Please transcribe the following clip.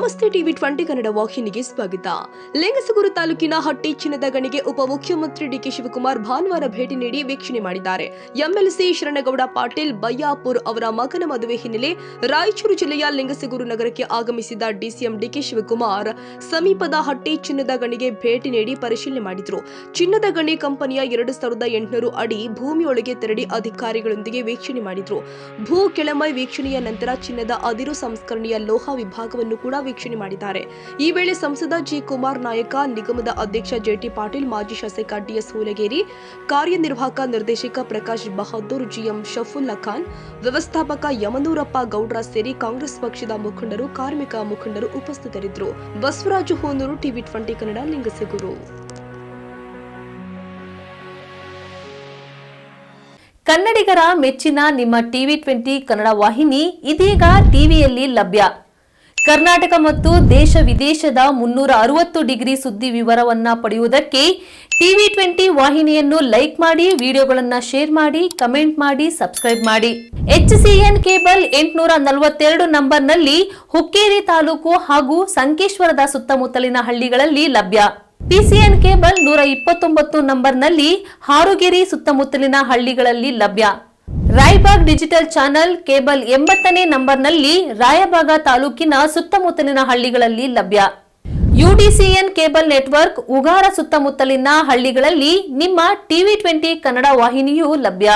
ನಮಸ್ತೆ ಟಿವಿ 20 ಕನ್ನಡ ವಾಹಿನಿಗೆ ಸ್ವಾಗತ. ಲಿಂಗಸಗೂರು ತಾಲೂಕಿನ ಹಟ್ಟಿ ಚಿನ್ನದ ಗಣಿಗೆ ಉಪಮುಖ್ಯಮಂತ್ರಿ ಡಿಕೆ ಶಿವಕುಮಾರ್ ಭಾನುವಾರ ಭೇಟಿ ನೀಡಿ ವೀಕ್ಷಣೆ ಮಾಡಿದ್ದಾರೆ. ಎಂಎಲ್ಸಿ ಶರಣಗೌಡ ಪಾಟೀಲ್ ಬಯ್ಯಾಪುರ್ ಅವರ ಮಗನ ಮದುವೆ ಹಿನ್ನೆಲೆ ರಾಯಚೂರು ಜಿಲ್ಲೆಯ ಲಿಂಗಸಗೂರು ನಗರಕ್ಕೆ ಆಗಮಿಸಿದ ಡಿಸಿಎಂ ಡಿಕೆ ಶಿವಕುಮಾರ್ ಸಮೀಪದ ಹಟ್ಟಿ ಚಿನ್ನದ ಗಣಿಗೆ ಭೇಟಿ ನೀಡಿ ಪರಿಶೀಲನೆ ಮಾಡಿದರು. ಚಿನ್ನದ ಗಣಿ ಕಂಪನಿಯ 2800 ಅಡಿ ಭೂಮಿಯೊಳಗೆ ತೆರಳಿ ಅಧಿಕಾರಿಗಳೊಂದಿಗೆ ವೀಕ್ಷಣೆ ಮಾಡಿದರು. ಭೂ ಕೆಳಮೈ ವೀಕ್ಷಣೆಯ ನಂತರ ಚಿನ್ನದ ಅದಿರು ಸಂಸ್ಕರಣೆಯ ಲೋಹ ವಿಭಾಗವನ್ನು ಕೂಡ ವೀಕ್ಷಣೆ ಮಾಡಿದ್ದಾರೆ. ಈ ವೇಳೆ ಸಂಸದ ಜಿ ಕುಮಾರ್ ನಾಯಕ, ನಿಗಮದ ಅಧ್ಯಕ್ಷ ಜೆಟಿ ಪಾಟೀಲ್, ಮಾಜಿ ಶಾಸಕ ಡಿಎಸ್ ಹೂಲಗೇರಿ, ಕಾರ್ಯನಿರ್ವಾಹಕ ನಿರ್ದೇಶಕ ಪ್ರಕಾಶ್ ಬಹದ್ದೂರ್, ಜಿಎಂ ಶಫುಲ್ಲಾ ಖಾನ್, ವ್ಯವಸ್ಥಾಪಕ ಯಮನೂರಪ್ಪ ಗೌಡ್ರ ಸೇರಿ ಕಾಂಗ್ರೆಸ್ ಪಕ್ಷದ ಮುಖಂಡರು, ಕಾರ್ಮಿಕ ಮುಖಂಡರು ಉಪಸ್ಥಿತರಿದ್ದರು. ಬಸವರಾಜು ಹೋನೂರು, ಟಿವಿ 20 ಕನ್ನಡ, ಲಿಂಗಸಗೂರು. ಕನ್ನಡಿಗರ ಮೆಚ್ಚಿನ ನಿಮ್ಮ ಟಿವಿ 20 ಕನ್ನಡ ವಾಹಿನಿ ಇದೀಗ ಟಿವಿಯಲ್ಲಿ ಲಭ್ಯ. ಕರ್ನಾಟಕ ಮತ್ತು ದೇಶ ವಿದೇಶದ 360 ಡಿಗ್ರಿ ಸುದ್ದಿ ವಿವರವನ್ನ ಪಡೆಯುವುದಕ್ಕೆ ಟಿವಿ 20 ವಾಹಿನಿಯನ್ನು ಲೈಕ್ ಮಾಡಿ, ವಿಡಿಯೋಗಳನ್ನು ಶೇರ್ ಮಾಡಿ, ಕಮೆಂಟ್ ಮಾಡಿ, ಸಬ್ಸ್ಕ್ರೈಬ್ ಮಾಡಿ. HCN ಕೇಬಲ್ 842 ನಂಬರ್ನಲ್ಲಿ ಹುಕ್ಕೇರಿ ತಾಲೂಕು ಹಾಗೂ ಸಂಕೇಶ್ವರದ ಸುತ್ತಮುತ್ತಲಿನ ಹಳ್ಳಿಗಳಲ್ಲಿ ಲಭ್ಯ. PCN ಕೇಬಲ್ 129 ನಂಬರ್ನಲ್ಲಿ ಹಾರುಗೆರೆ ಸುತ್ತಮುತ್ತಲಿನ ಹಳ್ಳಿಗಳಲ್ಲಿ ಲಭ್ಯ. ರಾಯಬಾಗ್ ಡಿಜಿಟಲ್ ಚಾನೆಲ್ ಕೇಬಲ್ 80ನೇ ನಂಬರ್ನಲ್ಲಿ ರಾಯಬಾಗ ತಾಲೂಕಿನ ಸುತ್ತಮುತ್ತಲಿನ ಹಳ್ಳಿಗಳಲ್ಲಿ ಲಭ್ಯ. UDCN ಕೇಬಲ್ ನೆಟ್ವರ್ಕ್ ಉಗಾರ ಸುತ್ತಮುತ್ತಲಿನ ಹಳ್ಳಿಗಳಲ್ಲಿ ನಿಮ್ಮ ಟಿವಿ 20 ಕನ್ನಡ ವಾಹಿನಿಯೂ ಲಭ್ಯ.